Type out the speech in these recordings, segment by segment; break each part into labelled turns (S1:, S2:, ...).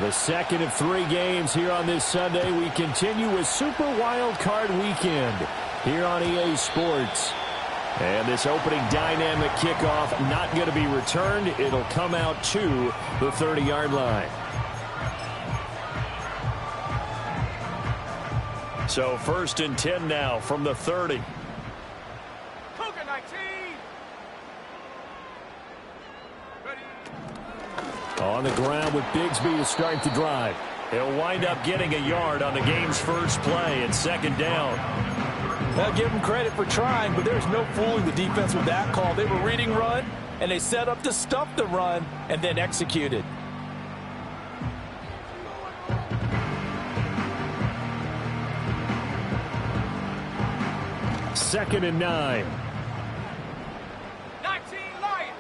S1: The second of 3 games here on this Sunday. We continue with Super Wild Card Weekend here on EA Sports. And this opening dynamic kickoff not going to be returned. It'll come out to the 30-yard line. So 1st and 10 now from the 30.
S2: Cougar 19.
S1: On the ground with Bigsby to start the drive. He'll wind up getting a yard on the game's first play at 2nd down.
S3: I'll give them credit for trying, but there's no fooling the defense with that call. They were reading run, and they set up to stuff the run and then executed.
S1: Second and 9.
S2: 19 Lions.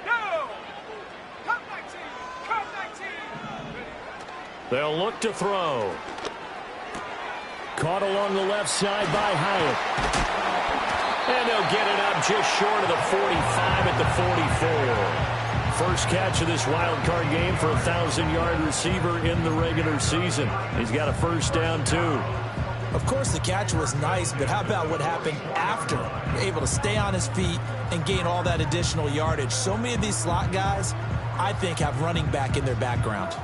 S2: No. Come 19. Come 19.
S1: They'll look to throw. Caught along the left side by Hyatt. And they'll get it up just short of the 45 at the 44. First catch of this wild card game for a 1,000-yard receiver in the regular season. He's got a first down, too.
S3: Of course, the catch was nice, but how about what happened after? Able to stay on his feet and gain all that additional yardage. So many of these slot guys, I think, have running back in their background.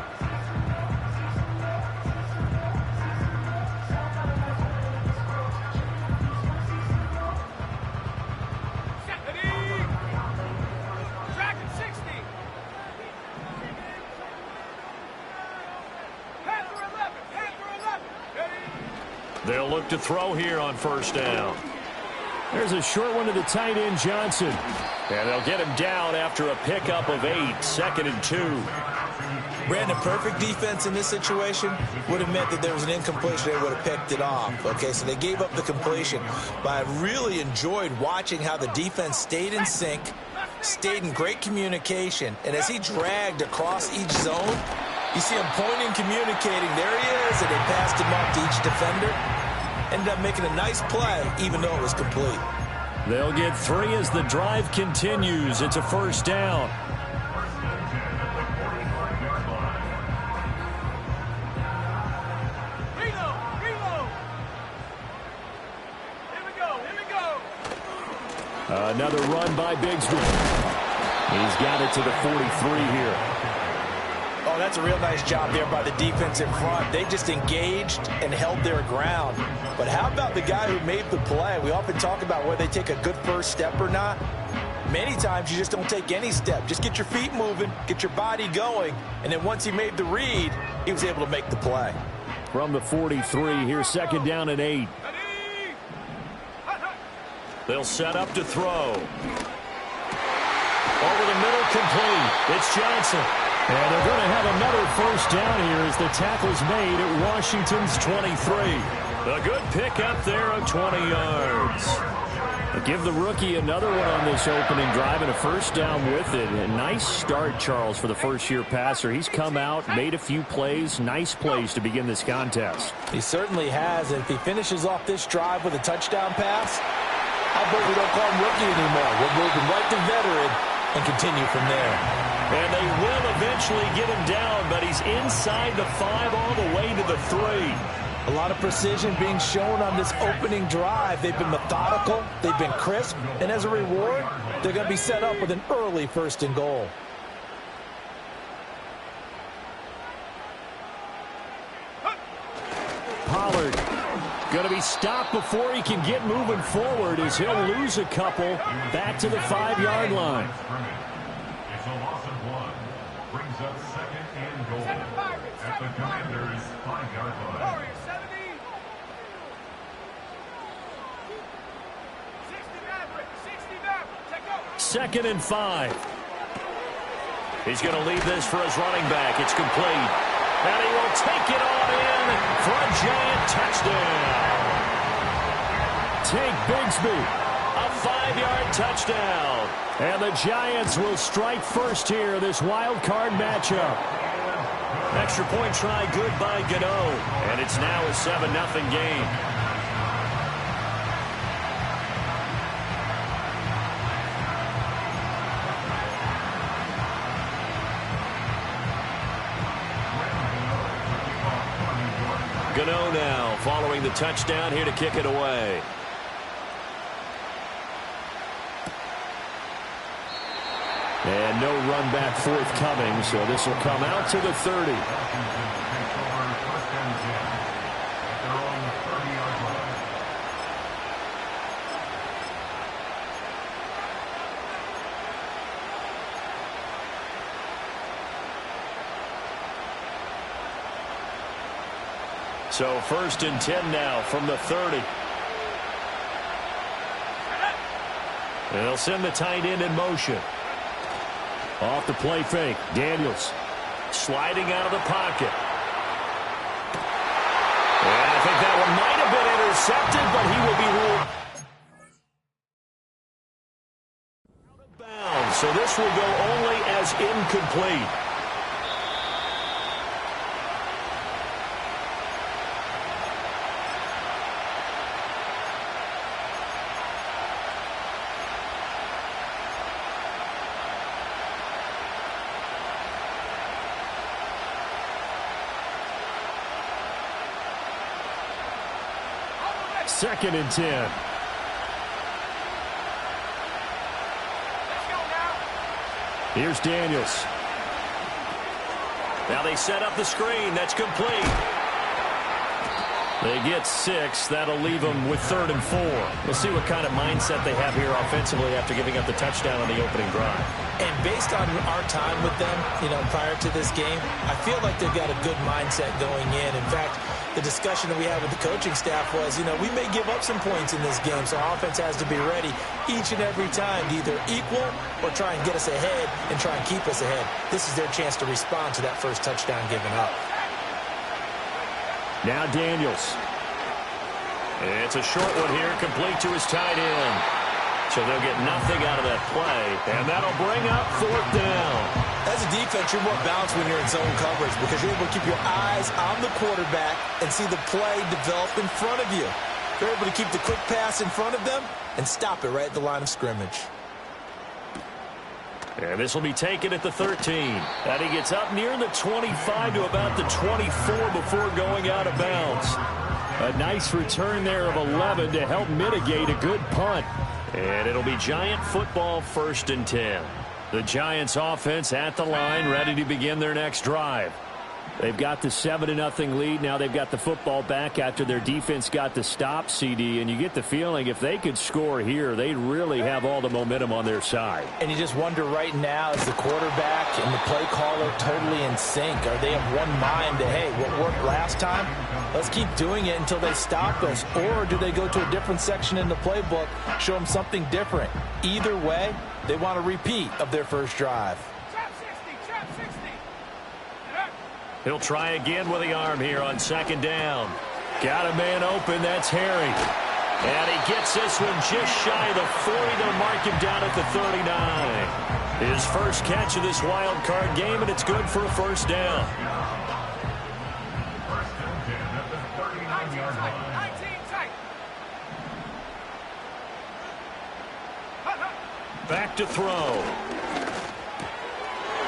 S2: Dragon 60. Panther 11. Panther 11.
S1: They'll look to throw here on first down. There's a short one to the tight end, Johnson. And they'll get him down after a pickup of 8, 2nd and 2.
S3: Brandon, perfect defense in this situation would have meant that there was an incompletion. They would have picked it off. Okay, so they gave up the completion. But I really enjoyed watching how the defense stayed in sync, stayed in great communication. And as he dragged across each zone, you see him pointing, communicating. There he is, and they passed him off to each defender. Ended up making a nice play, even though it was complete.
S1: They'll get 3 as the drive continues. It's a first down.
S2: Reload. Reload. Here we go. Here we go.
S1: Another run by Bigsby. He's got it to the 43 here.
S3: Oh, that's a real nice job there by the defense in front. They just engaged and held their ground. But how about the guy who made the play? We often talk about whether they take a good first step or not. Many times you just don't take any step. Just get your feet moving, get your body going, and then once he made the read, he was able to make the play.
S1: From the 43, here's 2nd down and 8. They'll set up to throw. Over the middle, complete. It's Johnson. And they're going to have another first down here as the tackle's made at Washington's 23. A good pickup there of 20 yards. They'll give the rookie another one on this opening drive and a first down with it. A nice start, Charles, for the first-year passer. He's come out, made a few plays, nice plays to begin this contest.
S3: He certainly has. And if he finishes off this drive with a touchdown pass, how about we don't call him rookie anymore? We'll move him right to veteran and continue from there.
S1: And they will eventually get him down, but he's inside the 5 all the way to the 3.
S3: A lot of precision being shown on this opening drive. They've been methodical, they've been crisp, and as a reward, they're going to be set up with an early 1st and goal.
S1: Pollard going to be stopped before he can get moving forward as he'll lose a couple back to the 5-yard line.
S4: It's a loss of 1. Brings up 2nd and goal at the Commanders' 5-yard line.
S2: Warriors 70. 60 Maverick. 60 Maverick. Take over.
S1: 2nd and 5. He's going to leave this for his running back. It's complete. And he will take it on in for a giant touchdown. Take Bigsby. A 5-yard touchdown. And the Giants will strike first here, this wild card matchup. Extra point try good by Gano. And it's now a 7-0 game. Gano now following the touchdown here to kick it away. And no run back forthcoming, so this will come out to the 30. So 1st and 10 now from the 30. And they'll send the tight end in motion. Off the play fake. Daniels sliding out of the pocket. And I think that one might have been intercepted, but he will be ruled out of bounds. So this will go only as incomplete. Second and 10.
S2: Let's go now.
S1: Here's Daniels. Now they set up the screen. That's complete. They get 6. That'll leave them with 3rd and 4. We'll see what kind of mindset they have here offensively after giving up the touchdown on the opening drive.
S3: And based on our time with them, prior to this game, I feel like they've got a good mindset going in. In fact, the discussion that we had with the coaching staff was, we may give up some points in this game, so our offense has to be ready each and every time to either equal or try and get us ahead and try and keep us ahead. This is their chance to respond to that first touchdown given up.
S1: Now Daniels. It's a short one here, complete to his tight end. So they'll get nothing out of that play, and that'll bring up 4th down.
S3: As a defense, you're more balanced when you're in zone coverage because you're able to keep your eyes on the quarterback and see the play develop in front of you. You're able to keep the quick pass in front of them and stop it right at the line of scrimmage.
S1: And this will be taken at the 13. And he gets up near the 25 to about the 24 before going out of bounds. A nice return there of 11 to help mitigate a good punt. And it'll be Giant football 1st and 10. The Giants offense at the line, ready to begin their next drive. They've got the 7-0 lead. Now they've got the football back after their defense got the stop, CD. And you get the feeling if they could score here, they'd really have all the momentum on their side.
S3: And you just wonder right now, is the quarterback and the play caller totally in sync? Are they of one mind that, hey, what worked last time, let's keep doing it until they stop us? Or do they go to a different section in the playbook, show them something different? Either way, they want a repeat of their first drive.
S2: Trap 60.
S1: He'll try again with the arm here on 2nd down. Got a man open. That's Harry. And he gets this one just shy of the 40. They'll mark him down at the 39. His first catch of this wild card game, and it's good for a 1st down.
S4: 1st and 10 at the 39-yard line.
S2: 19 tight.
S1: Back to throw.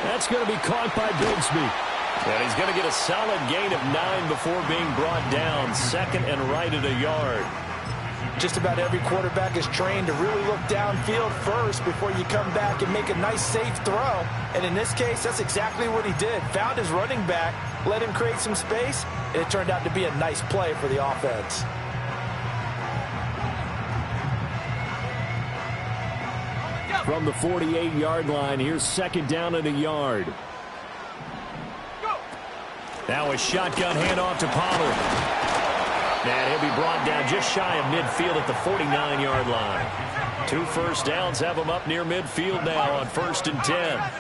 S1: That's going to be caught by Bigsby. And he's going to get a solid gain of 9 before being brought down. 2nd and right at a yard.
S3: Just about every quarterback is trained to really look downfield first before you come back and make a nice, safe throw. And in this case, that's exactly what he did. Found his running back, let him create some space, and it turned out to be a nice play for the offense.
S1: From the 48-yard line, here's 2nd down and a yard. Now a shotgun handoff to Pollard. And he'll be brought down just shy of midfield at the 49-yard line. 2 first downs have him up near midfield now on 1st and 10.
S4: 1st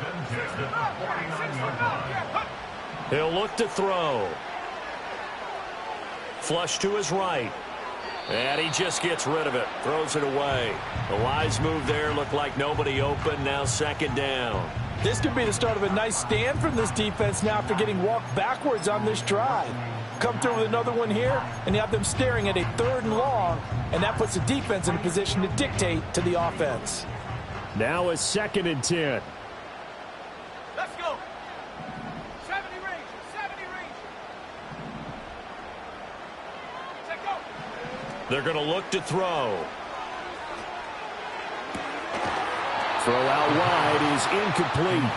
S4: and 10 at the 49-yard line.
S1: He'll look to throw. Flush to his right. And he just gets rid of it. Throws it away. The wise move there. Looked like nobody open. Now 2nd down.
S3: This could be the start of a nice stand from this defense now after getting walked backwards on this drive. Come through with another one here, and you have them staring at a 3rd and long, and that puts the defense in a position to dictate to the offense.
S1: Now a 2nd and 10.
S2: Let's go. 70 range. 70
S1: They're going to look to throw. Throw out wide is incomplete.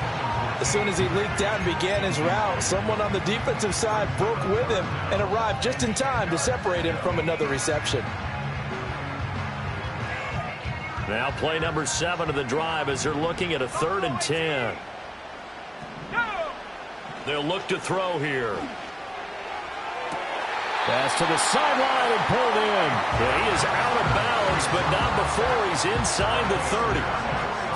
S3: As soon as he leaked out and began his route, someone on the defensive side broke with him and arrived just in time to separate him from another reception.
S1: Now play number 7 of the drive as they're looking at a 3rd and 10. They'll look to throw here. Pass to the sideline and pulled in. Yeah, he is out of bounds, but not before he's inside the 30.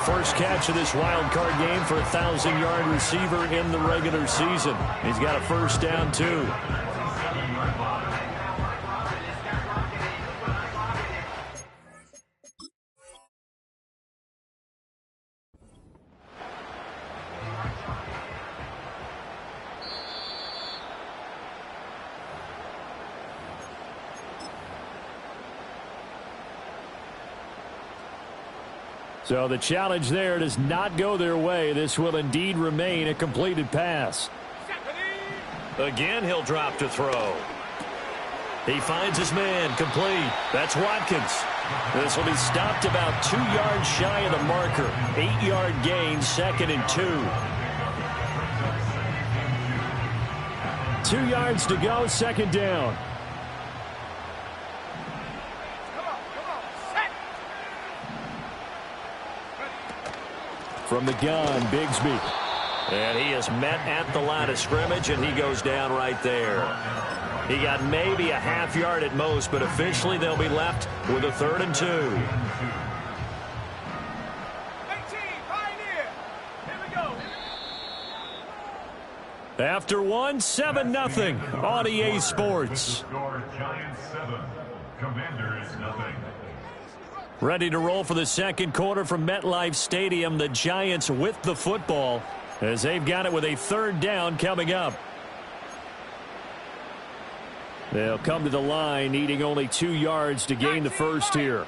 S1: First catch of this wild card game for a 1,000-yard receiver in the regular season. He's got a first down, too. So the challenge there does not go their way. This will indeed remain a completed pass. Again, he'll drop to throw. He finds his man complete. That's Watkins. This will be stopped about 2 yards shy of the marker. 8-yard gain, 2nd and 2. 2 yards to go, 2nd down. From the gun, Bigsby. And he is met at the line of scrimmage, and he goes down right there. He got maybe a half yard at most, but officially they'll be left with a 3rd and 2.
S2: 18, Pioneer. Here we go.
S1: After 1, 7-0 on EA Sports.
S4: Giants 7, Commanders nothing.
S1: Ready to roll for the second quarter from MetLife Stadium. The Giants with the football as they've got it with a 3rd down coming up. They'll come to the line needing only 2 yards to gain the first here.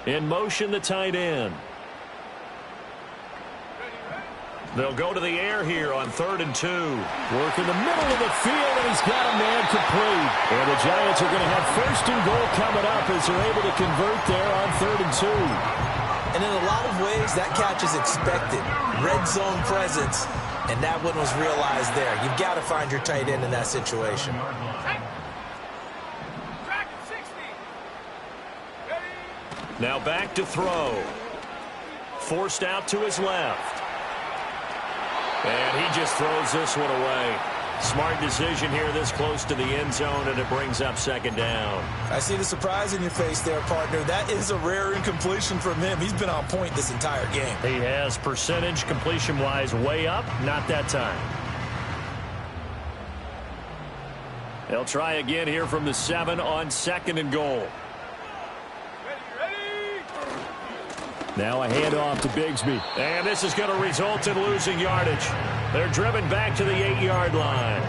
S1: In motion, the tight end. They'll go to the air here on 3rd and 2. Work in the middle of the field, and he's got a man complete. And the Giants are going to have 1st and goal coming up as they're able to convert there on 3rd and 2.
S3: And in a lot of ways, that catch is expected. Red zone presence, and that one was realized there. You've got to find your tight end in that situation.
S1: Now back to throw. Forced out to his left. And he just throws this one away. Smart decision here this close to the end zone, and it brings up 2nd down.
S3: I see the surprise in your face there, partner. That is a rare incompletion from him. He's been on point this entire game.
S1: He has percentage completion-wise way up, not that time. They'll try again here from the 7 on 2nd and goal. Now a handoff to Bigsby. And this is going to result in losing yardage. They're driven back to the 8-yard line.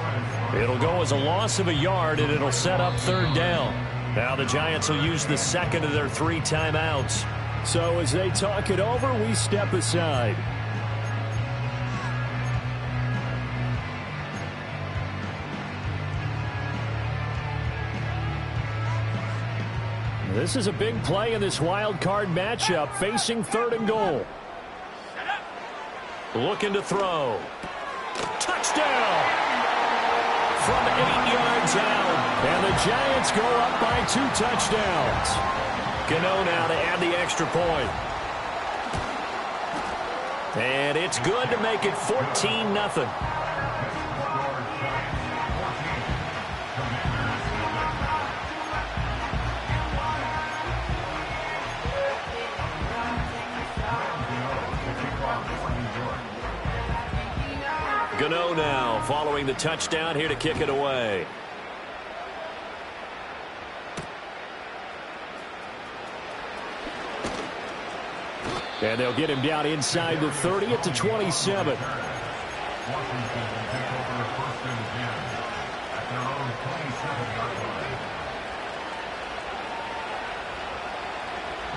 S1: It'll go as a loss of a yard, and it'll set up 3rd down. Now the Giants will use the 2nd of their 3 timeouts. So as they talk it over, we step aside. This is a big play in this wild card matchup, facing 3rd and goal. Looking to throw. Touchdown! From 8 yards out. And the Giants go up by 2 touchdowns. Gano now to add the extra point. And it's good to make it 14-0. Gano now following the touchdown here to kick it away. And they'll get him down inside the 30 at the 27.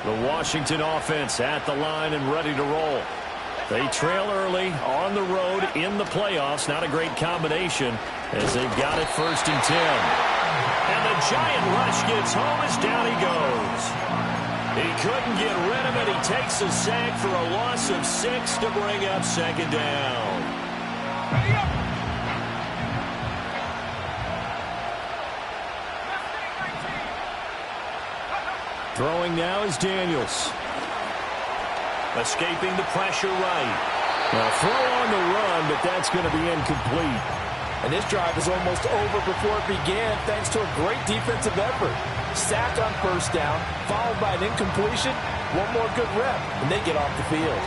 S1: The Washington offense at the line and ready to roll. They trail early on the road in the playoffs. Not a great combination as they've got it 1st and 10. And the giant rush gets home as down he goes. He couldn't get rid of it. He takes a sack for a loss of 6 to bring up 2nd down. Throwing now is Daniels. Escaping the pressure right. Well, throw on the run, but that's going to be incomplete.
S3: And this drive is almost over before it began thanks to a great defensive effort. Sack on 1st down, followed by an incompletion. One more good rep, and they get off the field.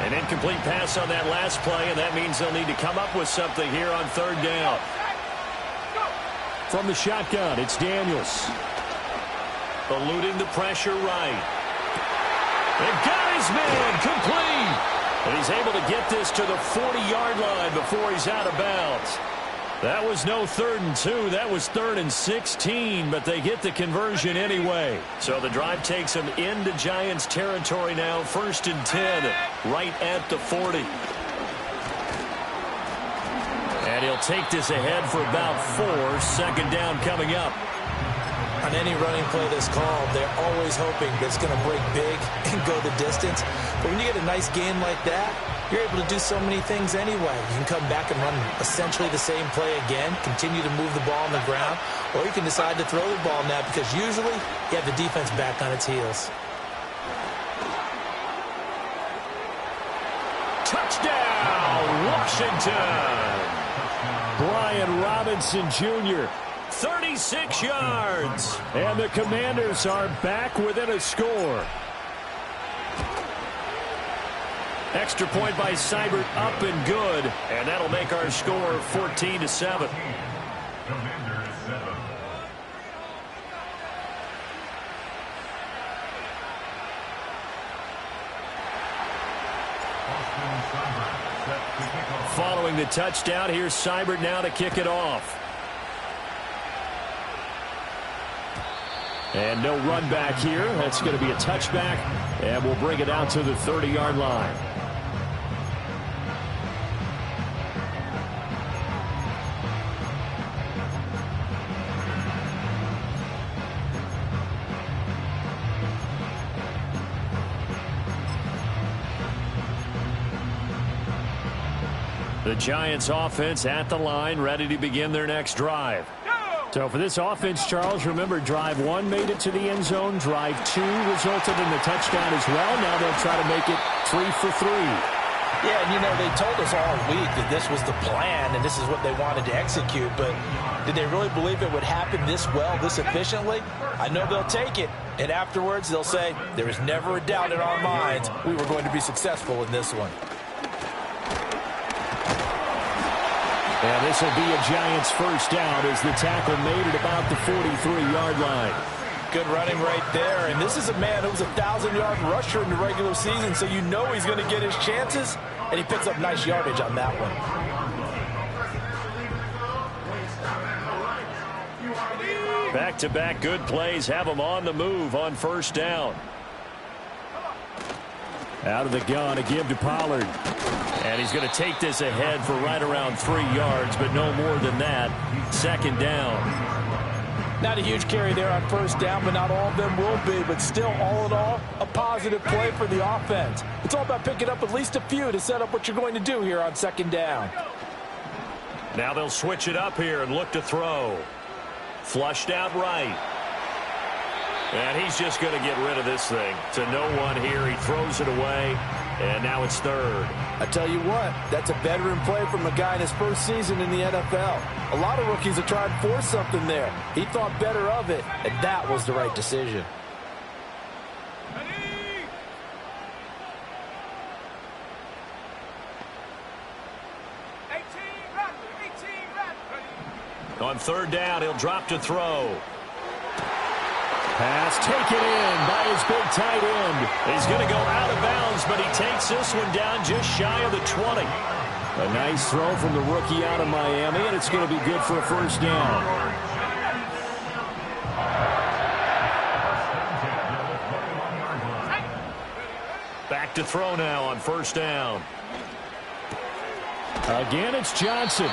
S1: An incomplete pass on that last play, and that means they'll need to come up with something here on 3rd down. From the shotgun, it's Daniels. Eluding the pressure right. And got his man complete. And he's able to get this to the 40-yard line before he's out of bounds. That was no 3rd and 2. That was 3rd and 16, but they get the conversion anyway. So the drive takes them into Giants territory now. 1st and 10, right at the 40. And he'll take this ahead for about 4. 2nd down coming up.
S3: On any running play that's called, they're always hoping that it's going to break big and go the distance. But when you get a nice game like that, you're able to do so many things anyway. You can come back and run essentially the same play again, continue to move the ball on the ground, or you can decide to throw the ball now because usually you have the defense back on its heels.
S1: Touchdown, Washington! Brian Robinson Jr., 36 yards. And the Commanders are back within a score. Extra point by Seibert, up and good. And that'll make our score 14-7.
S4: Commanders 7.
S1: Following the touchdown, here's Seibert now to kick it off. And no run back here. That's going to be a touchback, and we'll bring it out to the 30-yard line. The Giants offense at the line, ready to begin their next drive. So for this offense, Charles, remember, drive 1 made it to the end zone. Drive 2 resulted in the touchdown as well. Now they'll try to make it 3 for 3.
S3: Yeah, and you know, they told us all week that this was the plan and this is what they wanted to execute. But did they really believe it would happen this well, this efficiently? I know they'll take it. And afterwards, they'll say, there was never a doubt in our minds we were going to be successful in this one.
S1: And this will be a Giants first down as the tackle made at about the 43-yard line.
S3: Good running right there. And this is a man who was a 1,000-yard rusher in the regular season, so you know he's going to get his chances. And he picks up nice yardage on that one.
S1: Back-to-back good plays have him on the move on first down. Out of the gun, a give to Pollard. And he's going to take this ahead for right around 3 yards, but no more than that. 2nd down.
S3: Not a huge carry there on first down, but not all of them will be. But still, all in all, a positive play for the offense. It's all about picking up at least a few to set up what you're going to do here on 2nd down.
S1: Now they'll switch it up here and look to throw. Flushed out right. And he's just going to get rid of this thing. To no one here. He throws it away. And now it's 3rd.
S3: I tell you what, that's a veteran play from a guy in his first season in the NFL. A lot of rookies are trying to force something there. He thought better of it, and that was the right decision.
S1: On 3rd down, he'll drop to throw. Pass taken in by his big tight end. He's going to go out of bounds, but he takes this one down just shy of the 20. A nice throw from the rookie out of Miami, and it's going to be good for a first down. look to throw now on first down. Again, it's Johnson.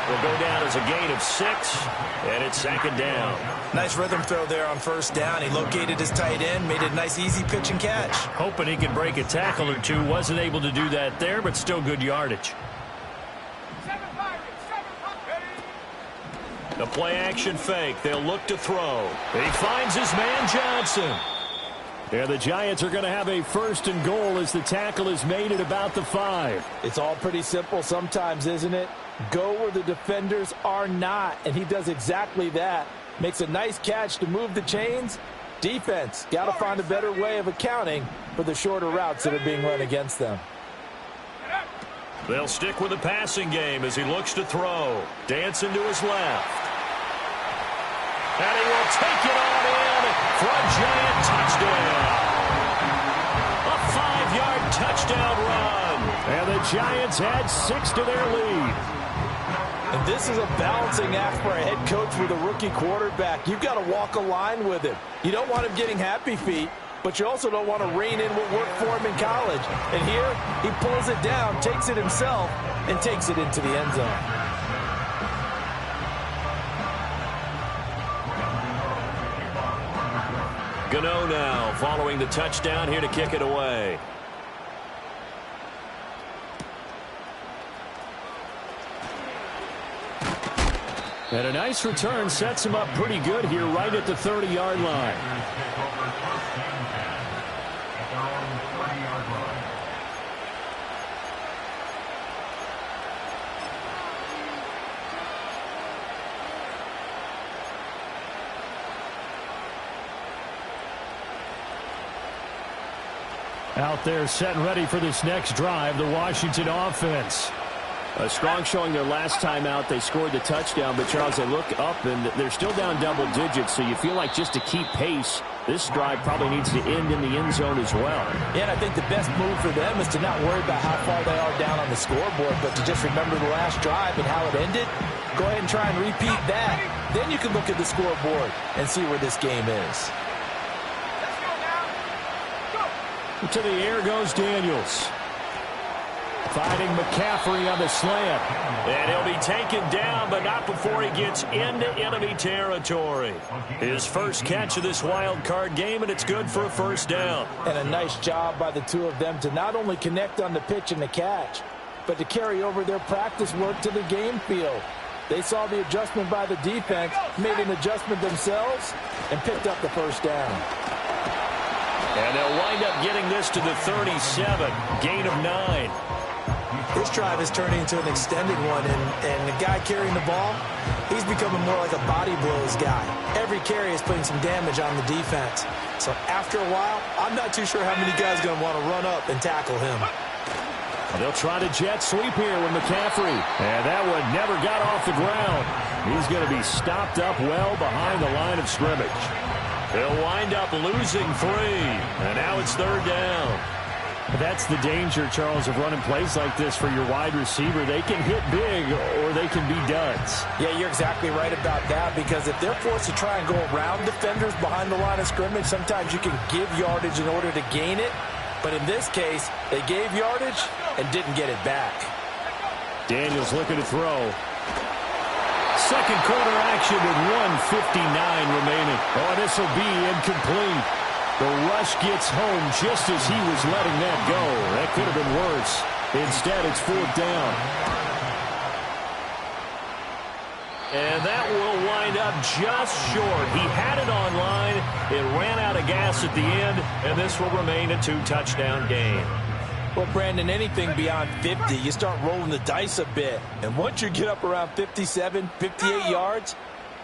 S1: Will go down as a gain of 6, and it's second down.
S3: Nice rhythm throw there on first down. He located his tight end, made it a nice, easy pitch and catch.
S1: Hoping he could break a tackle or two. Wasn't able to do that there, but still good yardage. The play-action fake. They'll look to throw. He finds his man, Johnson. Yeah, the Giants are going to have a first and goal as the tackle is made at about the 5.
S5: It's all pretty simple sometimes, isn't it? Go where the defenders are not, and he does exactly that. Makes a nice catch to move the chains. Defense got to find a better way of accounting for the shorter routes that are being run against them.
S1: They'll stick with the passing game as he looks to throw. Dancing to his left. And he will take it on in for a Giant touchdown. A 5-yard touchdown run. And the Giants add 6 to their lead.
S5: And this is a balancing act for a head coach with a rookie quarterback. You've got to walk a line with him. You don't want him getting happy feet, but you also don't want to rein in what worked for him in college. And here, he pulls it down, takes it himself, and takes it into the end zone.
S1: Gano now following the touchdown here to kick it away. And a nice return sets him up pretty good here right at the 30-yard line. Out there set and ready for this next drive, the Washington offense. A strong showing their last time out. They scored the touchdown, but Charles, they look up and they're still down double digits, so you feel like just to keep pace, this drive probably needs to end in the end zone as well.
S5: Yeah, and I think the best move for them is to not worry about how far they are down on the scoreboard, but to just remember the last drive and how it ended. Go ahead and try and repeat that. Then you can look at the scoreboard and see where this game is.
S1: To the air goes Daniels. Fighting McCaffrey on the slant. And he'll be taken down, but not before he gets into enemy territory. His first catch of this wild card game, and it's good for a first down.
S5: And a nice job by the two of them to not only connect on the pitch and the catch, but to carry over their practice work to the game field. They saw the adjustment by the defense, made an adjustment themselves, and picked up the first down.
S1: And they'll wind up getting this to the 37, gain of 9.
S3: This drive is turning into an extended one, and the guy carrying the ball, he's becoming more like a body blows guy. Every carry is putting some damage on the defense. So after a while, I'm not too sure how many guys are going to want to run up and tackle him.
S1: They'll try to jet sweep here with McCaffrey. And that one never got off the ground. He's going to be stopped up well behind the line of scrimmage. They'll wind up losing 3. And now it's third down. That's the danger, Charles, of running plays like this for your wide receiver. They can hit big or they can be duds.
S5: Yeah, you're exactly right about that, because if they're forced to try and go around defenders behind the line of scrimmage, sometimes you can give yardage in order to gain it. But in this case, they gave yardage and didn't get it back.
S1: Daniels looking to throw. Second quarter action with 1:59 remaining. Oh, this will be incomplete. The rush gets home just as he was letting that go. That could have been worse. Instead, it's fourth down. And that will wind up just short. He had it on line. It ran out of gas at the end, and this will remain a 2-touchdown game.
S5: Well, Brandon, anything beyond 50, you start rolling the dice a bit. And once you get up around 57, 58 yards,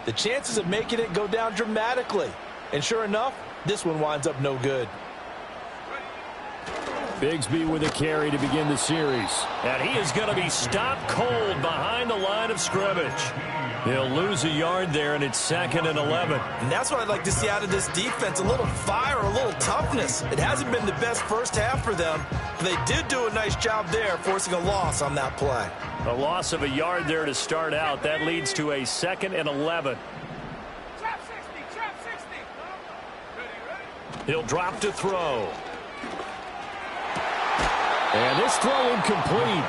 S5: the chances of making it go down dramatically. And sure enough, this one winds up no good.
S1: Bigsby with a carry to begin the series. And he is going to be stopped cold behind the line of scrimmage. He'll lose a yard there, and it's 2nd and 11.
S3: And that's what I'd like to see out of this defense, a little fire, a little toughness. It hasn't been the best first half for them, but they did do a nice job there, forcing a loss on that play.
S1: A loss of a yard there to start out. That leads to a 2nd and 11.
S2: Trap 60.
S1: He'll drop to throw. And this throw incomplete.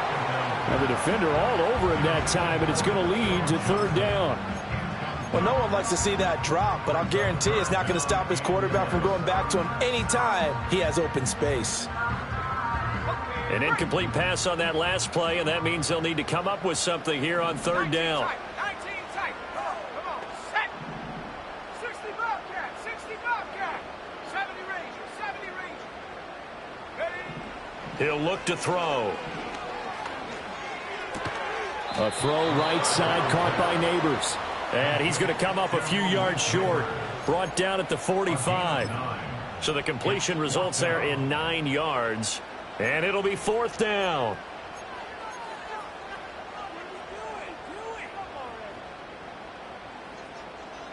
S1: And the defender all over him that time, and it's going to lead to third down.
S5: Well, no one likes to see that drop, but I'll guarantee it's not going to stop his quarterback from going back to him anytime he has open space.
S1: An incomplete pass on that last play, and that means they'll need to come up with something here on third down.
S2: 19 tight. Come on. Set. 60 Bobcat. 60 Bobcat. 70 Ranger. 70 Ranger. Ready?
S1: He'll look to throw. A throw right side caught by Neighbors. And he's going to come up a few yards short. Brought down at the 45. So the completion results there in 9 yards. And it'll be fourth down.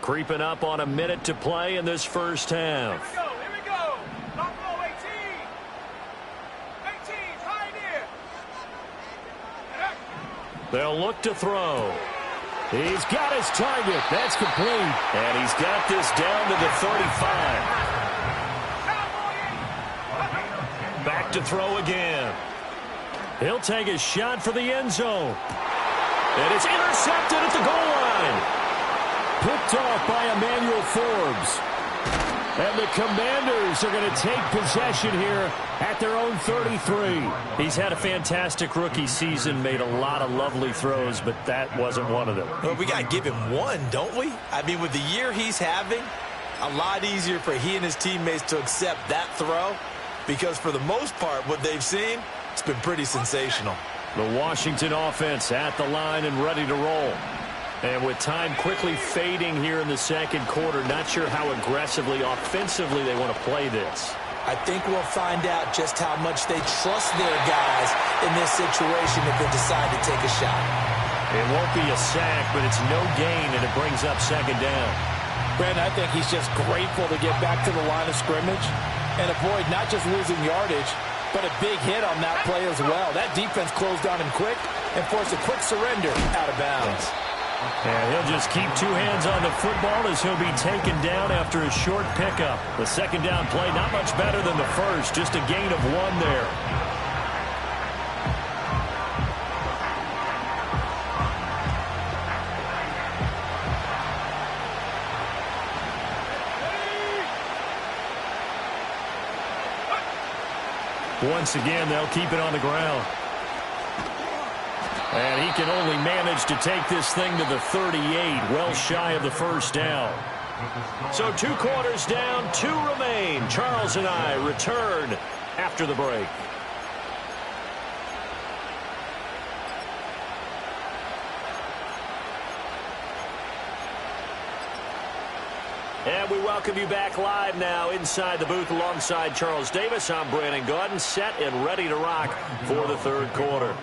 S1: Creeping up on a minute to play in this first half.
S2: Here we go. Buffalo 18. 18, Pioneer.
S1: They'll look to throw. He's got his target. That's complete. And he's got this down to the 35. Back to throw again. He'll take a shot for the end zone. And it's intercepted at the goal line. Picked off by Emmanuel Forbes. And the Commanders are going to take possession here at their own 33. He's had a fantastic rookie season, made a lot of lovely throws, but that wasn't one of them.
S3: Well, we got to give him one, don't we? I mean, with the year he's having, a lot easier for he and his teammates to accept that throw, because for the most part, what they've seen, it's been pretty sensational.
S1: The Washington offense at the line and ready to roll. And with time quickly fading here in the second quarter, not sure how aggressively, offensively they want to play this.
S3: I think we'll find out just how much they trust their guys in this situation if they decide to take a shot.
S1: It won't be a sack, but it's no gain, and it brings up second down.
S5: Brandon, I think he's just grateful to get back to the line of scrimmage and avoid not just losing yardage, but a big hit on that play as well. That defense closed on him quick and forced a quick surrender out of bounds.
S1: And he'll just keep two hands on the football as he'll be taken down after a short pickup. The second down play, not much better than the first, just a gain of 1 there. Once again, they'll keep it on the ground. And he can only manage to take this thing to the 38, well shy of the first down. So 2 quarters down, 2 remain. Charles and I return after the break. And we welcome you back live now inside the booth alongside Charles Davis. I'm Brandon Gaudin, set and ready to rock for the third quarter.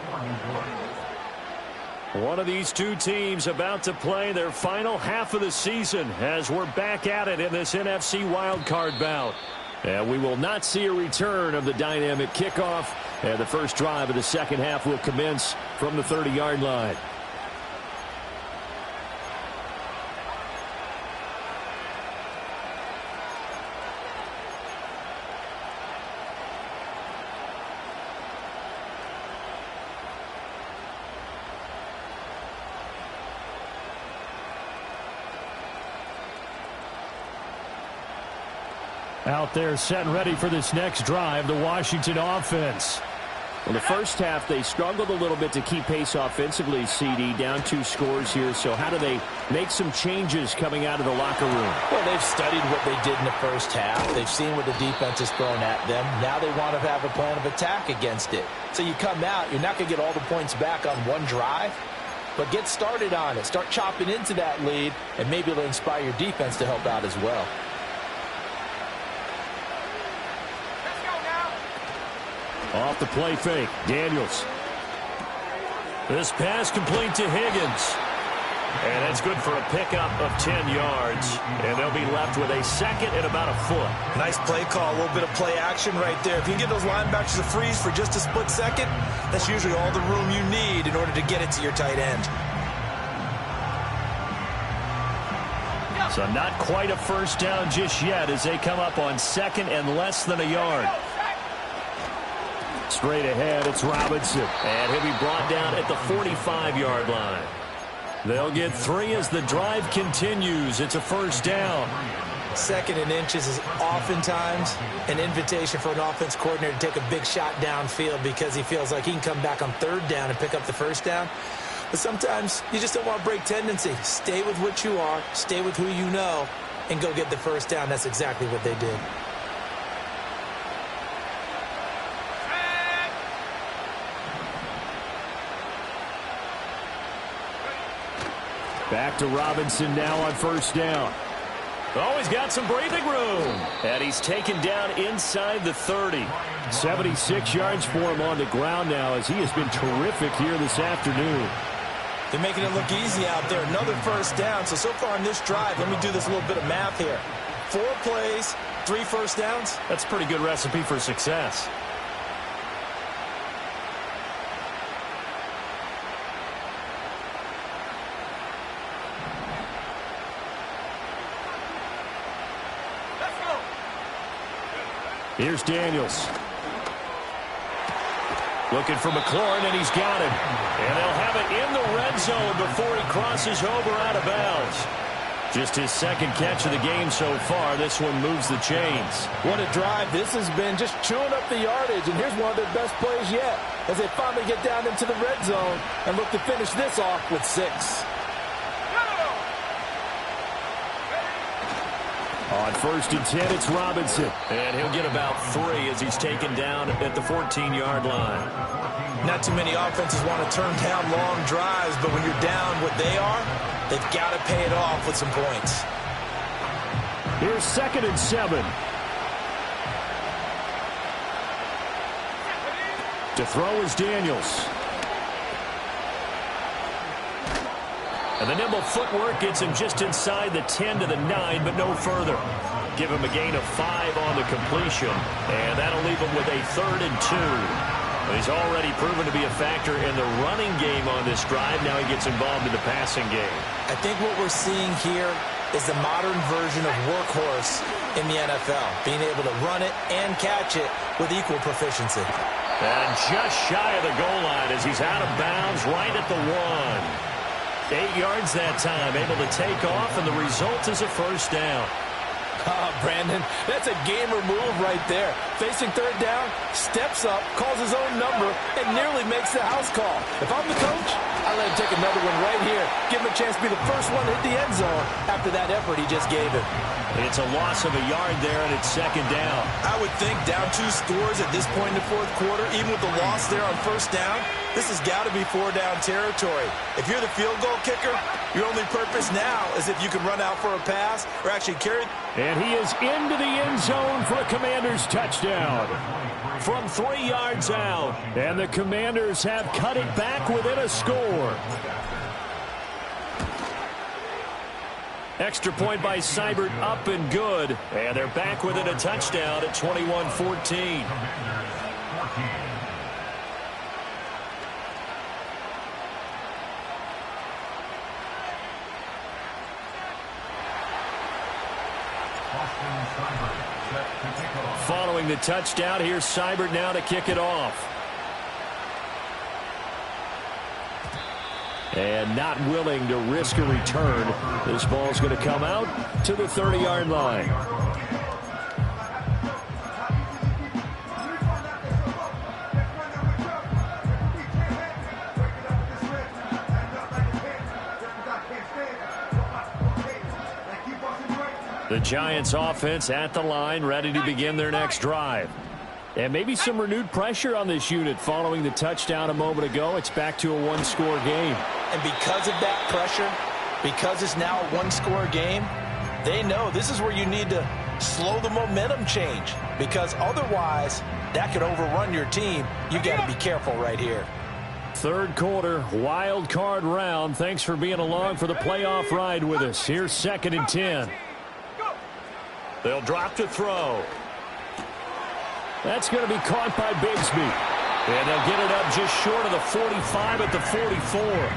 S1: One of these two teams about to play their final half of the season as we're back at it in this NFC wildcard bout. And we will not see a return of the dynamic kickoff. And the first drive of the second half will commence from the 30-yard line. Out there set and ready for this next drive, the Washington offense. In the first half, they struggled a little bit to keep pace offensively, CD, down 2 scores here. So how do they make some changes coming out of the locker room?
S5: Well, they've studied what they did in the first half. They've seen what the defense has thrown at them. Now they want to have a plan of attack against it. So you come out, you're not going to get all the points back on one drive, but get started on it. Start chopping into that lead, and maybe it'll inspire your defense to help out as well.
S1: Off the play fake, Daniels. This pass complete to Higgins. And that's good for a pickup of 10 yards. And they'll be left with a second and about a foot.
S3: Nice play call, a little bit of play action right there. If you can get those linebackers to freeze for just a split second, that's usually all the room you need in order to get it to your tight end.
S1: So not quite a first down just yet as they come up on second and less than a yard. Straight ahead, it's Robinson. And he'll be brought down at the 45-yard line. They'll get 3 as the drive continues. It's a first down.
S3: 2nd and inches is oftentimes an invitation for an offense coordinator to take a big shot downfield because he feels like he can come back on 3rd down and pick up the first down. But sometimes you just don't want to break tendency. Stay with what you are, stay with who you know, and go get the first down. That's exactly what they did.
S1: Back to Robinson now on first down. Oh, he's got some breathing room. And he's taken down inside the 30. 76 yards for him on the ground now as he has been terrific here this afternoon.
S3: They're making it look easy out there. Another first down. So far in this drive, let me do this little bit of math here. 4 plays, 3 first downs.
S1: That's a pretty good recipe for success. Here's Daniels. Looking for McLaurin, and he's got him. And they'll have it in the red zone before he crosses over out of bounds. Just his 2nd catch of the game so far. This one moves the chains.
S5: What a drive. This has been just chewing up the yardage, and here's one of their best plays yet as they finally get down into the red zone and look to finish this off with 6.
S1: On 1st and 10, it's Robinson. And he'll get about 3 as he's taken down at the 14-yard line.
S3: Not too many offenses want to turn down long drives, but when you're down what they are, they've got to pay it off with some points.
S1: Here's 2nd and 7. To throw is Daniels. And the nimble footwork gets him just inside the 10 to the 9, but no further. Give him a gain of 5 on the completion, and that'll leave him with a 3rd and 2. He's already proven to be a factor in the running game on this drive. Now he gets involved in the passing game.
S3: I think what we're seeing here is the modern version of workhorse in the NFL, being able to run it and catch it with equal proficiency.
S1: And just shy of the goal line as he's out of bounds right at the 1. 8 yards that time, able to take off, and the result is a first down.
S5: Brandon, that's a gamer move right there. Facing 3rd down, steps up, calls his own number, and nearly makes the house call. If I'm the coach, I let him take another one right here. Give him a chance to be the first one to hit the end zone after that effort he just gave him.
S1: It's a loss of a yard there, and it's 2nd down.
S3: I would think down 2 scores at this point in the 4th quarter, even with the loss there on first down, this has got to be 4-down territory. If you're the field goal kicker, your only purpose now is if you can run out for a pass or actually carry.
S1: And he is into the end zone for a Commanders touchdown. From 3 yards out, and the Commanders have cut it back within a score. Extra point by Seibert, up and good. And they're back within a touchdown at 21-14. Following the touchdown, here's Seibert now to kick it off. And not willing to risk a return. This ball's going to come out to the 30-yard line. The Giants offense at the line, ready to begin their next drive. And maybe some renewed pressure on this unit following the touchdown a moment ago. It's back to a one-score game.
S3: And because of that pressure, because it's now a one-score game, they know this is where you need to slow the momentum change, because otherwise that could overrun your team. You got to be careful right here.
S1: Third quarter, wild card round. Thanks for being along for the playoff ride with us. Here's 2nd and 10. They'll drop to throw. That's going to be caught by Bigsby. And they'll get it up just short of the 45 at the 44.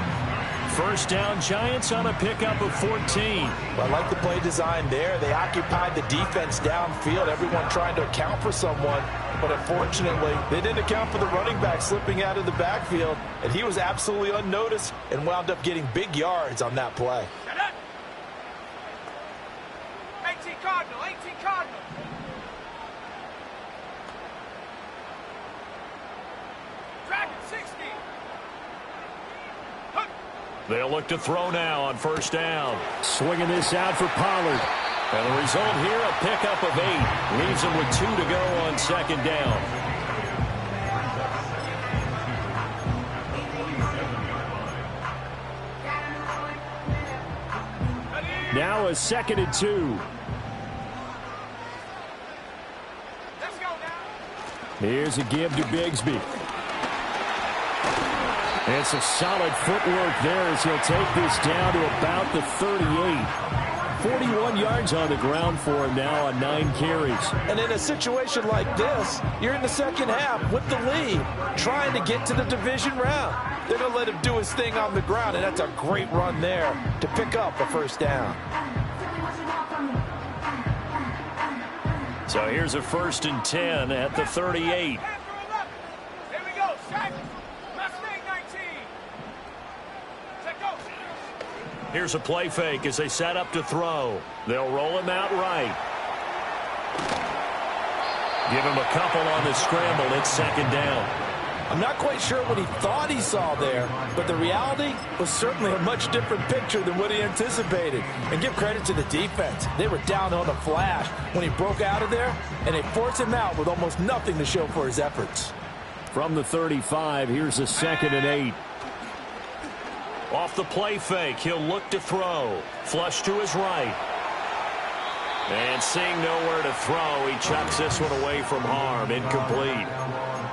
S1: first down Giants on a pickup of 14.
S3: Well, I like the play design there. They occupied the defense downfield, everyone trying to account for someone. But unfortunately, they didn't account for the running back slipping out of the backfield, and he was absolutely unnoticed and wound up getting big yards on that play.
S2: 18 Cardinal, 18 Cardinal. Dragon 60.
S1: They'll look to throw now on first down. Swinging this out for Pollard. And the result here, a pickup of 8. Leaves him with 2 to go on second down. Now a 2nd and 2.
S2: Let's go now.
S1: Here's a give to Bigsby. It's a solid footwork there as he'll take this down to about the 38. 41 yards on the ground for him now on 9 carries.
S5: And in a situation like this, you're in the second half with the lead, trying to get to the division round. They're going to let him do his thing on the ground, and that's a great run there to pick up a first down.
S1: So here's a 1st and 10 at the 38.
S2: Here we go, Shaq. Mustang 19. Set go.
S1: Here's a play fake as they set up to throw. They'll roll him out right. Give him a couple on the scramble. It's 2nd down.
S5: I'm not quite sure what he thought he saw there, but the reality was certainly a much different picture than what he anticipated. And give credit to the defense. They were down on a flash when he broke out of there, and they forced him out with almost nothing to show for his efforts.
S1: From the 35, here's a 2nd and 8. Off the play fake, he'll look to throw. Flush to his right. And seeing nowhere to throw, he chucks this one away from harm. Incomplete.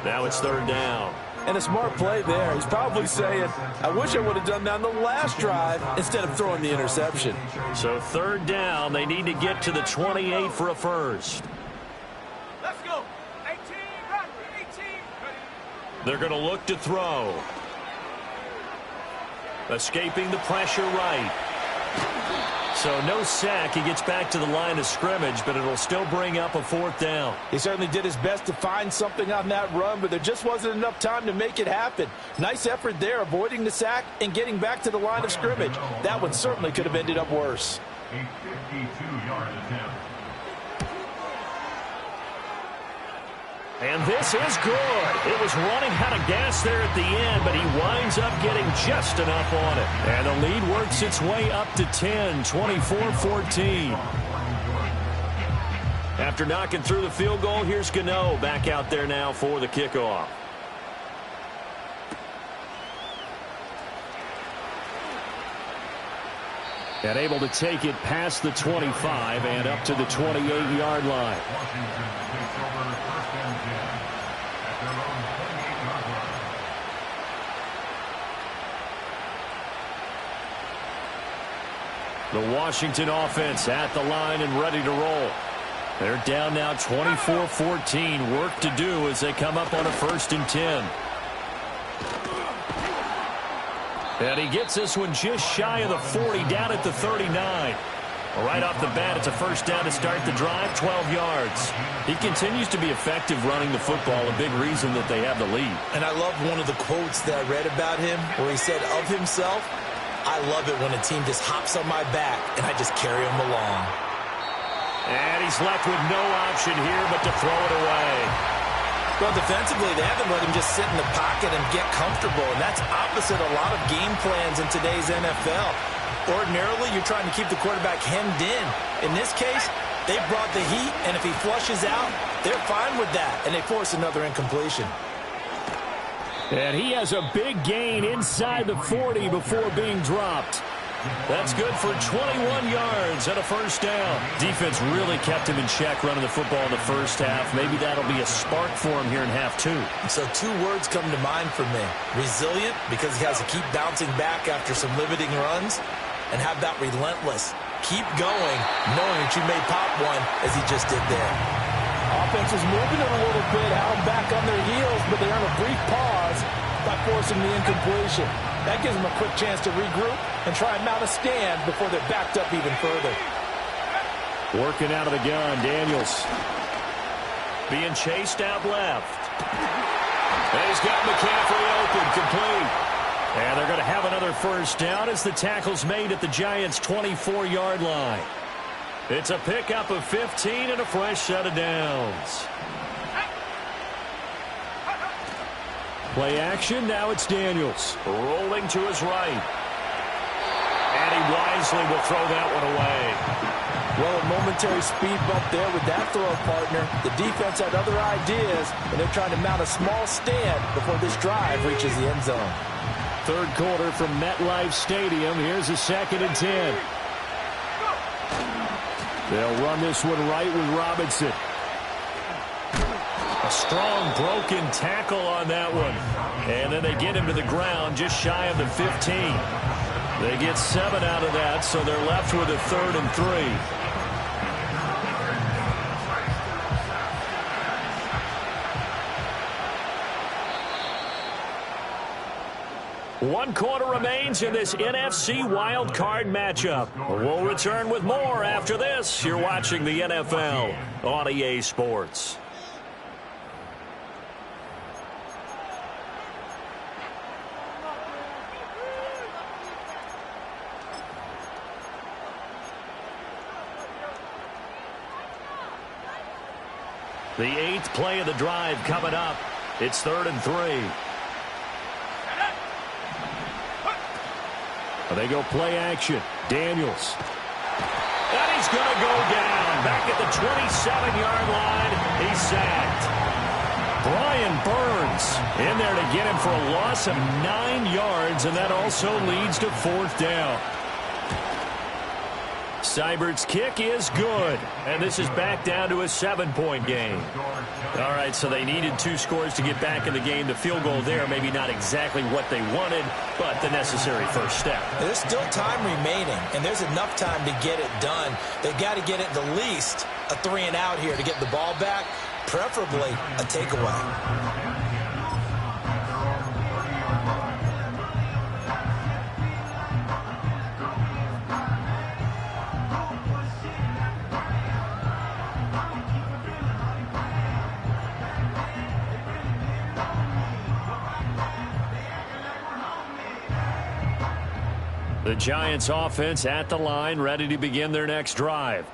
S1: Now it's 3rd down.
S5: And a smart play there. He's probably saying, I wish I would have done that on the last drive instead of throwing the interception.
S1: So 3rd down, they need to get to the 28 for a first.
S2: Let's go. 18, run. 18. Ready.
S1: They're going to look to throw. Escaping the pressure right. So no sack. He gets back to the line of scrimmage, but it'll still bring up a 4th down.
S5: He certainly did his best to find something on that run, but there just wasn't enough time to make it happen. Nice effort there, avoiding the sack and getting back to the line of scrimmage. That one certainly could have ended up worse.
S4: A 52-yard attempt.
S1: And this is good. It was running out of gas there at the end, but he winds up getting just enough on it. And the lead works its way up to 10, 24-14. After knocking through the field goal, here's Gano back out there now for the kickoff. And able to take it past the 25 and up to the 28-yard line.
S4: Washington takes over 1st and 10 at their own 28-yard line.
S1: The Washington offense at the line and ready to roll. They're down now 24-14. Work to do as they come up on a 1st and 10. And he gets this one just shy of the 40, down at the 39. Right off the bat, it's a 1st down to start the drive, 12 yards. He continues to be effective running the football, a big reason that they have the lead.
S3: And I love one of the quotes that I read about him where he said of himself, I love it when a team just hops on my back and I just carry them along.
S1: And he's left with no option here but to throw it away.
S3: Well, defensively, they haven't let him just sit in the pocket and get comfortable, and that's opposite a lot of game plans in today's NFL. Ordinarily, you're trying to keep the quarterback hemmed in. In this case, they brought the heat, and if he flushes out, they're fine with that, and they force another incompletion.
S1: And he has a big gain inside the 40 before being dropped. That's good for 21 yards and a 1st down. Defense really kept him in check running the football in the 1st half. Maybe that'll be a spark for him here in half 2.
S3: So 2 words come to mind for me. Resilient, because he has to keep bouncing back after some limiting runs, and have that relentless. Keep going, knowing that you may pop one, as he just did there.
S5: Offense is moving it a little bit, out back on their heels, but they earn a brief pause by forcing the incompletion. That gives them a quick chance to regroup and try and mount a stand before they're backed up even further.
S1: Working out of the gun, Daniels. Being chased out left. And he's got McCaffrey open, complete. And they're going to have another first down as the tackle's made at the Giants' 24-yard line. It's a pickup of 15 and a fresh set of downs. Play action, now it's Daniels. Rolling to his right. And he wisely will throw that one away.
S5: Well, a momentary speed bump there with that throw, partner. The defense had other ideas, and they're trying to mount a small stand before this drive reaches the end zone.
S1: Third quarter from MetLife Stadium. Here's a 2nd and 10. They'll run this one right with Robinson. A strong broken tackle on that one. And then they get him to the ground just shy of the 15. They get 7 out of that, so they're left with a 3rd and 3. One quarter remains in this NFC Wild Card matchup. We'll return with more after this. You're watching the NFL on EA Sports. The 8th play of the drive coming up. It's 3rd and 3. They go play action. Daniels. And he's going to go down. Back at the 27-yard line. He's sacked. Brian Burns in there to get him for a loss of 9 yards, and that also leads to 4th down. Seibert's kick is good, and this is back down to a 7-point game. All right, so they needed 2 scores to get back in the game. The field goal there, maybe not exactly what they wanted, but the necessary first step.
S3: There's still time remaining, and there's enough time to get it done. They've got to get it the least a 3-and-out here to get the ball back, preferably a takeaway.
S1: The Giants offense at the line, ready to begin their next drive.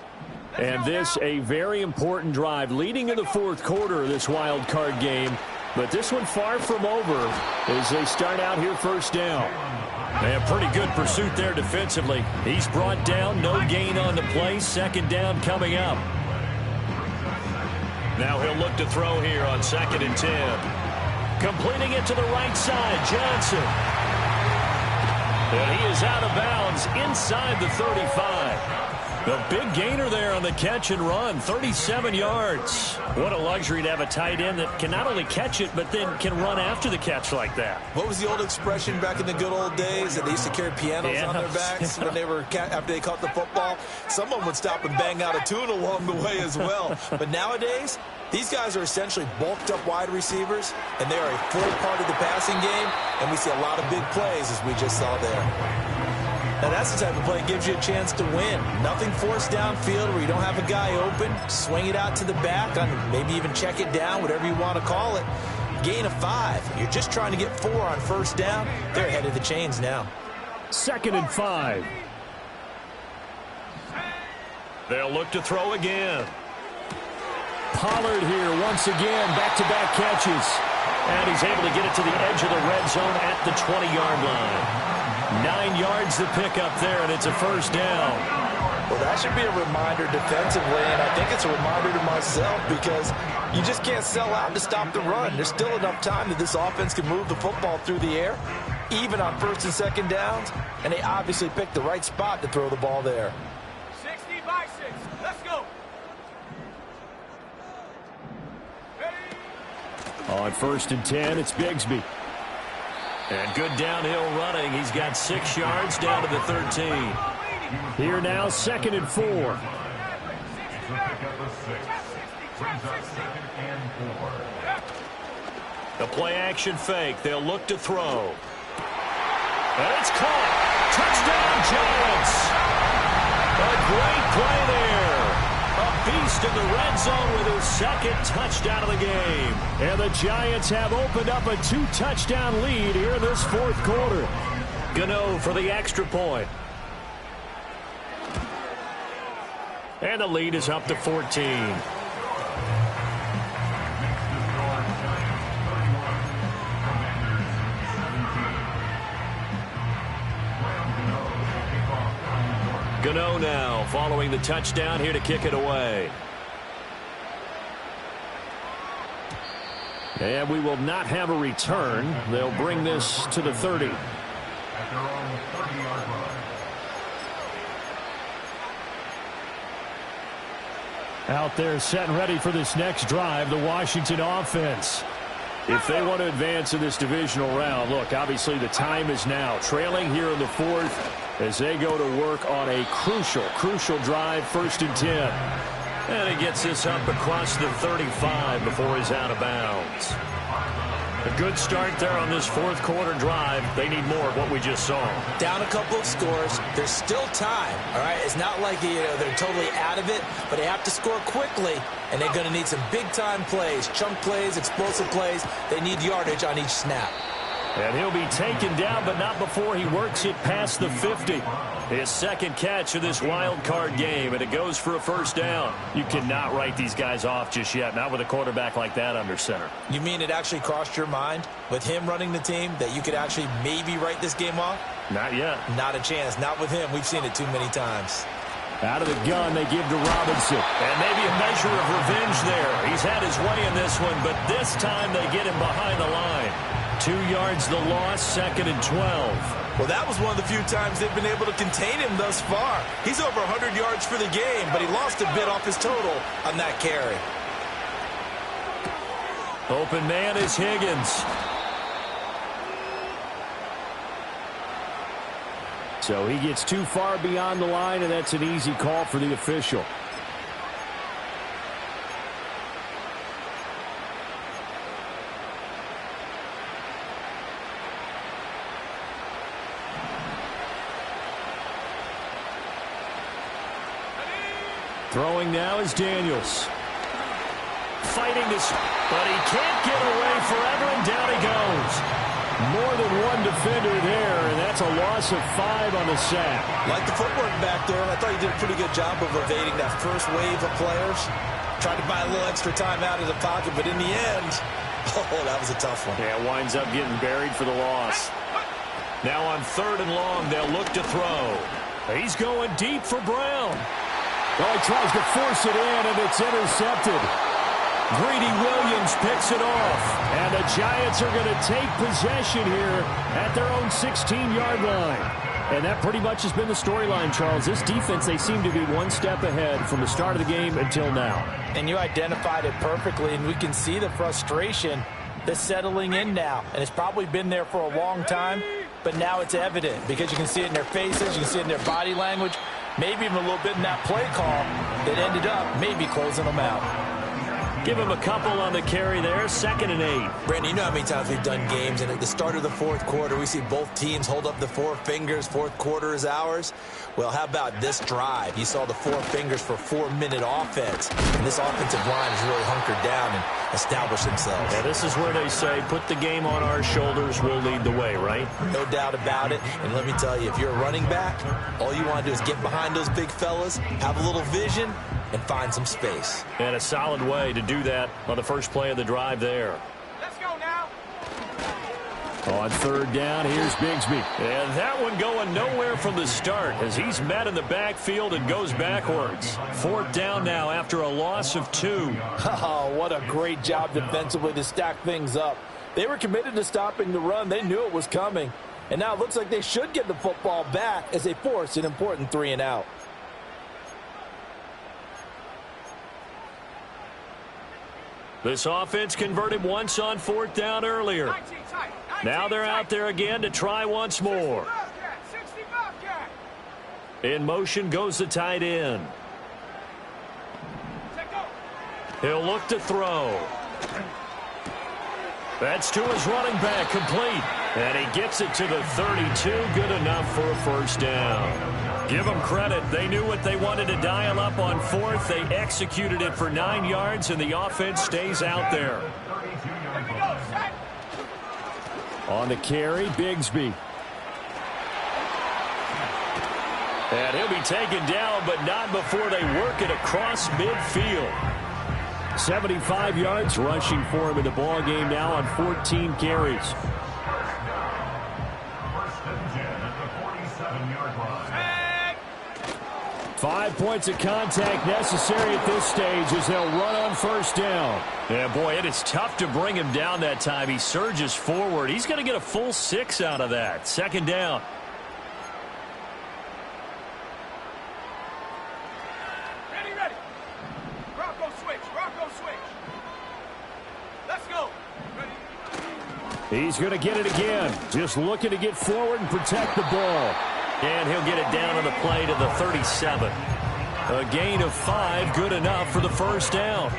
S1: And this a very important drive leading in the 4th quarter of this wild card game. But this one far from over as they start out here first down. They have pretty good pursuit there defensively. He's brought down, no gain on the play. 2nd down coming up. Now he'll look to throw here on 2nd and 10. Completing it to the right side, Johnson. And he is out of bounds inside the 35. The big gainer there on the catch and run, 37 yards. What a luxury to have a tight end that can not only catch it, but then can run after the catch like that.
S3: What was the old expression back in the good old days that they used to carry pianos on their backs when they were after they caught the football? Someone would stop and bang out a tune along the way as well. But nowadays, these guys are essentially bulked up wide receivers, and they are a full part of the passing game, and we see a lot of big plays as we just saw there. Now that's the type of play that gives you a chance to win. Nothing forced downfield where you don't have a guy open. Swing it out to the back, maybe even check it down, whatever you want to call it. Gain of 5. You're just trying to get 4 on first down. They're ahead of the chains now.
S1: 2nd and 5. They'll look to throw again. Pollard here once again, back-to-back catches. And he's able to get it to the edge of the red zone at the 20-yard line. 9 yards to pick up there, and it's a first down.
S5: Well, that should be a reminder defensively, and I think it's a reminder to myself because you just can't sell out to stop the run. There's still enough time that this offense can move the football through the air, even on 1st and 2nd downs, and they obviously picked the right spot to throw the ball there.
S2: 60 by 6. Let's go.
S1: On 1st and 10, it's Bigsby. And good downhill running. He's got 6 yards down to the 13. Here now, 2nd and 4. The play action fake. They'll look to throw. And it's caught. Touchdown, Giants. A great play there. A beast in the red zone with his second touchdown of the game. And the Giants have opened up a 2-touchdown lead here in this fourth quarter. Gano for the extra point. And the lead is up to 14. Gano now following the touchdown here to kick it away. And we will not have a return. They'll bring this to the 30.
S4: At their own 30-yard line.
S1: Out there set and ready for this next drive, the Washington offense. If they want to advance in this divisional round, look, obviously the time is now. Trailing here in the fourth as they go to work on a crucial drive, 1st and 10. And he gets this up across the 35 before he's out of bounds. A good start there on this fourth quarter drive. They need more of what we just saw.
S3: Down a couple of scores. There's still time, all right? It's not like they're totally out of it, but they have to score quickly, and they're going to need some big-time plays, chunk plays, explosive plays. They need yardage on each snap.
S1: And he'll be taken down, but not before he works it past the 50. His second catch of this wild card game, and it goes for a first down. You cannot write these guys off just yet, not with a quarterback like that under center.
S3: You mean it actually crossed your mind with him running the team that you could actually maybe write this game off?
S1: Not yet.
S3: Not a chance. Not with him. We've seen it too many times.
S1: Out of the gun, they give to Robinson. And maybe a measure of revenge there. He's had his way in this one, but this time they get him behind the line. 2 yards the loss, 2nd and 12.
S3: Well, that was one of the few times they've been able to contain him thus far. He's over 100 yards for the game, but he lost a bit off his total on that carry.
S1: Open man is Higgins. So he gets too far beyond the line, and that's an easy call for the official. Throwing now is Daniels. Fighting this, but he can't get away forever, and down he goes. More than one defender there, and that's a loss of 5 on the sack.
S3: Like the footwork back there, I thought he did a pretty good job of evading that first wave of players. Tried to buy a little extra time out of the pocket, but in the end, oh, that was a tough one.
S1: Yeah, winds up getting buried for the loss. Now on 3rd and long, they'll look to throw. He's going deep for Brown. Well, he tries to force it in, and it's intercepted. Greedy Williams picks it off. And the Giants are going to take possession here at their own 16-yard line. And that pretty much has been the storyline, Charles. This defense, they seem to be one step ahead from the start of the game until now.
S5: And you identified it perfectly, and we can see the frustration that's settling in now. And it's probably been there for a long time, but now it's evident because you can see it in their faces, you can see it in their body language, maybe even a little bit in that play call that ended up maybe closing them out.
S1: Give him a couple on the carry there, 2nd and 8.
S3: Brandon, you know how many times we've done games, and at the start of the fourth quarter, we see both teams hold up the 4 fingers, fourth quarter is ours. Well, how about this drive? You saw the 4 fingers for 4-minute offense, and this offensive line has really hunkered down and established themselves.
S1: Yeah, this is where they say, put the game on our shoulders, we'll lead the way, right?
S3: No doubt about it, and let me tell you, if you're a running back, all you want to do is get behind those big fellas, have a little vision, and find some space.
S1: And a solid way to do that on the first play of the drive there.
S2: Let's go now.
S1: On 3rd down, here's Bigsby. And that one going nowhere from the start as he's met in the backfield and goes backwards. 4th down now after a loss of 2.
S5: Oh, what a great job defensively to stack things up. They were committed to stopping the run. They knew it was coming. And now it looks like they should get the football back as they force an important 3 and out.
S1: This offense converted once on 4th down earlier.
S2: 19 tight. 19
S1: Now they're
S2: tight.
S1: out there again to try once more.
S2: 60 Bobcat.
S1: In motion goes the tight end.
S2: Take go.
S1: He'll look to throw. That's to his running back, complete. And he gets it to the 32. Good enough for a first down. Give them credit. They knew what they wanted to dial up on fourth. They executed it for 9 yards, and the offense stays out there. On the carry, Bigsby. And he'll be taken down, but not before they work it across midfield. 75 yards rushing for him in the ball game now on 14 carries.
S4: First and 10 at the 47-yard line.
S1: 5 points of contact necessary at this stage as they'll run on first down. Yeah, boy, it is tough to bring him down that time. He surges forward. He's going to get a full 6 out of that. Second down. He's going to get it again. Just looking to get forward and protect the ball. And he'll get it down on the play to the 37. A gain of 5, good enough for the first down.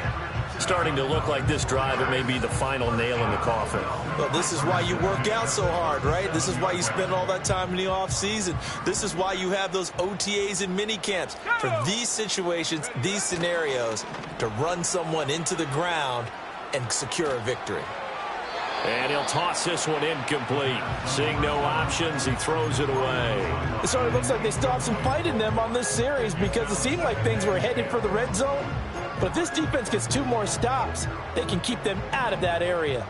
S1: Starting to look like this drive, it may be the final nail in the coffin.
S3: Well, this is why you work out so hard, right? This is why you spend all that time in the offseason. This is why you have those OTAs and mini camps. For these situations, these scenarios, to run someone into the ground and secure a victory.
S1: And he'll toss this one incomplete. Seeing no options, he throws it away.
S5: It sort of looks like they still have some fight in them on this series because it seemed like things were headed for the red zone. But if this defense gets 2 more stops, they can keep them out of that area.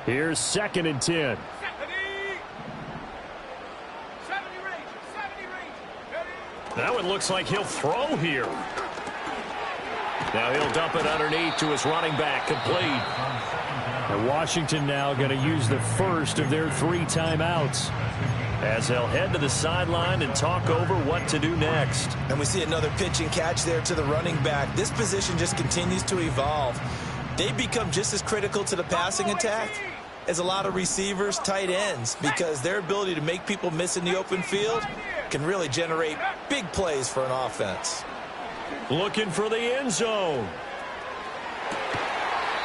S1: Here's 2nd and 10. That one looks like he'll throw here. Now he'll dump it underneath to his running back, complete. And Washington now going to use the first of their 3 timeouts as they'll head to the sideline and talk over what to do next.
S3: And we see another pitch and catch there to the running back. This position just continues to evolve. They become just as critical to the passing attack as a lot of receivers, tight ends, because their ability to make people miss in the open field can really generate big plays for an offense.
S1: Looking for the end zone.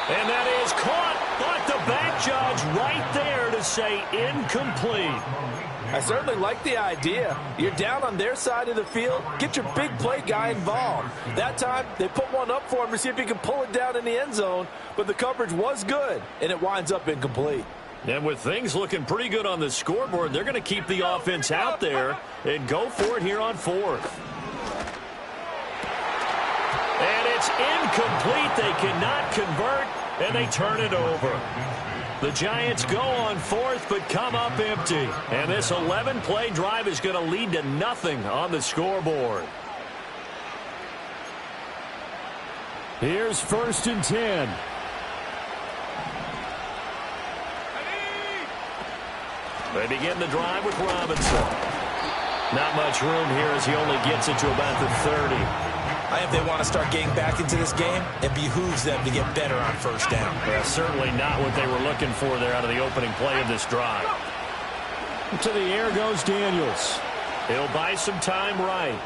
S1: And that is caught, but the back judge right there to say incomplete.
S5: I certainly like the idea. You're down on their side of the field. Get your big play guy involved. That time, they put one up for him to see if he can pull it down in the end zone, but the coverage was good, and it winds up incomplete.
S1: And with things looking pretty good on the scoreboard, they're going to keep the offense out there and go for it here on 4th. And it's incomplete. They cannot convert, and they turn it over. The Giants go on 4th, but come up empty. And this 11-play drive is going to lead to nothing on the scoreboard. Here's 1st and 10. They begin the drive with Robinson. Not much room here as he only gets it to about the 30.
S3: If they want to start getting back into this game, it behooves them to get better on first down.
S1: Yeah, certainly not what they were looking for there out of the opening play of this drive. To the air goes Daniels. He'll buy some time right.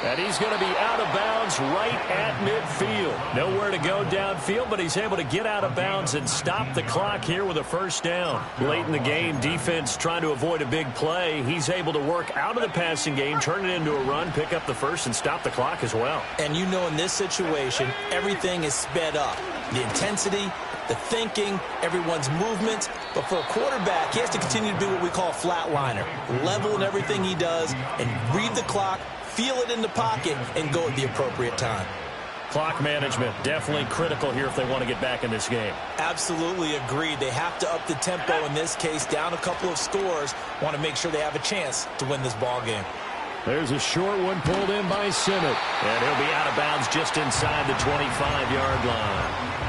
S1: And he's going to be out of bounds right at midfield. Nowhere to go downfield, but he's able to get out of bounds and stop the clock here with a first down. Late in the game, defense trying to avoid a big play. He's able to work out of the passing game, turn it into a run, pick up the first, and stop the clock as well.
S3: And you know in this situation, everything is sped up. The intensity, the thinking, everyone's movements. But for a quarterback, he has to continue to be what we call a flatliner. Level in everything he does and read the clock, feel it in the pocket, and go at the appropriate time.
S1: Clock management, definitely critical here if they want to get back in this game.
S3: Absolutely agreed. They have to up the tempo in this case, down a couple of scores, want to make sure they have a chance to win this ball game.
S1: There's a short one pulled in by Simmett. And he'll be out of bounds just inside the 25-yard line.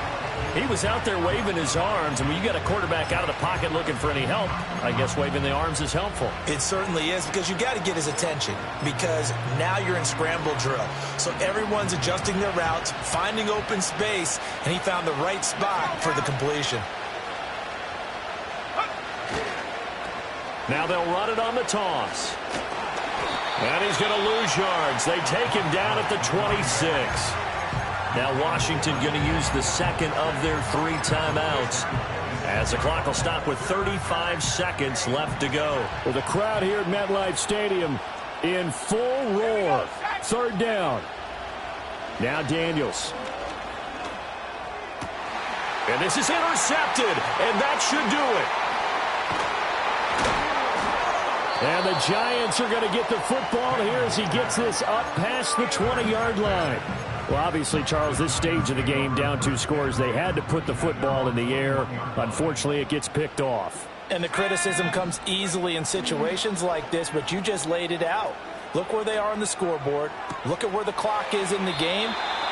S1: He was out there waving his arms, and when you got a quarterback out of the pocket looking for any help, I guess waving the arms is helpful.
S3: It certainly is, because you got to get his attention, because now you're in scramble drill. So everyone's adjusting their routes, finding open space, and he found the right spot for the completion.
S1: Now they'll run it on the toss. And he's going to lose yards. They take him down at the 26. Now Washington going to use the second of their 3 timeouts, as the clock will stop with 35 seconds left to go.
S6: Well, the crowd here at MetLife Stadium in full roar. 3rd down. Now Daniels.
S1: And this is intercepted, and that should do it.
S6: And the Giants are going to get the football here as he gets this up past the 20-yard line. Well, obviously, Charles, this stage of the game, down 2 scores, they had to put the football in the air. Unfortunately, it gets picked off.
S5: And the criticism comes easily in situations like this, but you just laid it out. Look where they are on the scoreboard. Look at where the clock is in the game.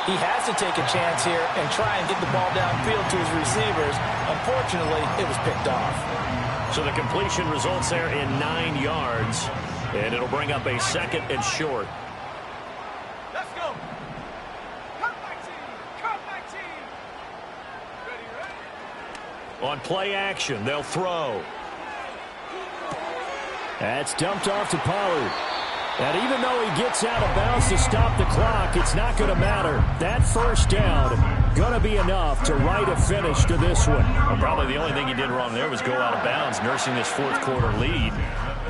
S5: He has to take a chance here and try and get the ball downfield to his receivers. Unfortunately, it was picked off.
S1: So the completion results there in 9 yards, and it'll bring up a 2nd and short.
S2: Let's go. Cut my team. Cut my team. Ready, ready?
S1: On play action, they'll throw.
S6: That's dumped off to Pollard. And even though he gets out of bounds to stop the clock, it's not going to matter. That 1st down going to be enough to write a finish to this one.
S1: Well, probably the only thing he did wrong there was go out of bounds, nursing this 4th quarter lead.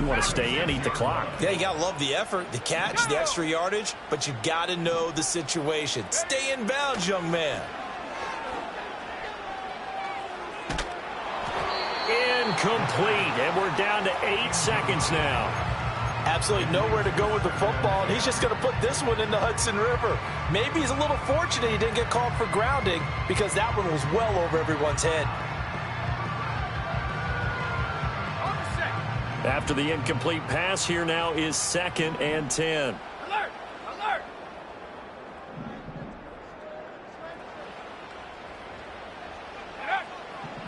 S1: You want to stay in, eat the clock.
S3: Yeah, you got to love the effort, the catch, the extra yardage, but you got to know the situation. Stay in bounds, young man.
S1: Incomplete, and we're down to 8 seconds now.
S5: Absolutely nowhere to go with the football, and he's just going to put this one in the Hudson River. Maybe he's a little fortunate he didn't get called for grounding, because that one was well over everyone's head.
S1: After the incomplete pass, here now is 2nd and 10.
S2: Alert! Alert!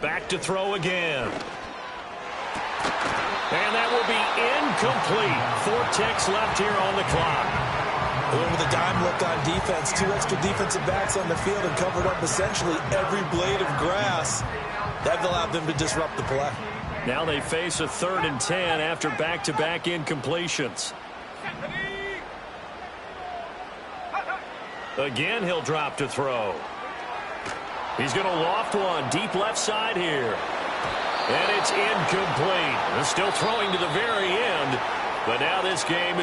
S1: Back to throw again. And that will be incomplete. 4 ticks left here on the clock.
S3: With a dime look on defense, 2 extra defensive backs on the field and covered up essentially every blade of grass. That allowed them to disrupt the play.
S1: Now they face a 3rd and 10 after back-to-back incompletions. Again, he'll drop to throw. He's going to loft one deep left side here. And it's incomplete. They're still throwing to the very end, but now this game is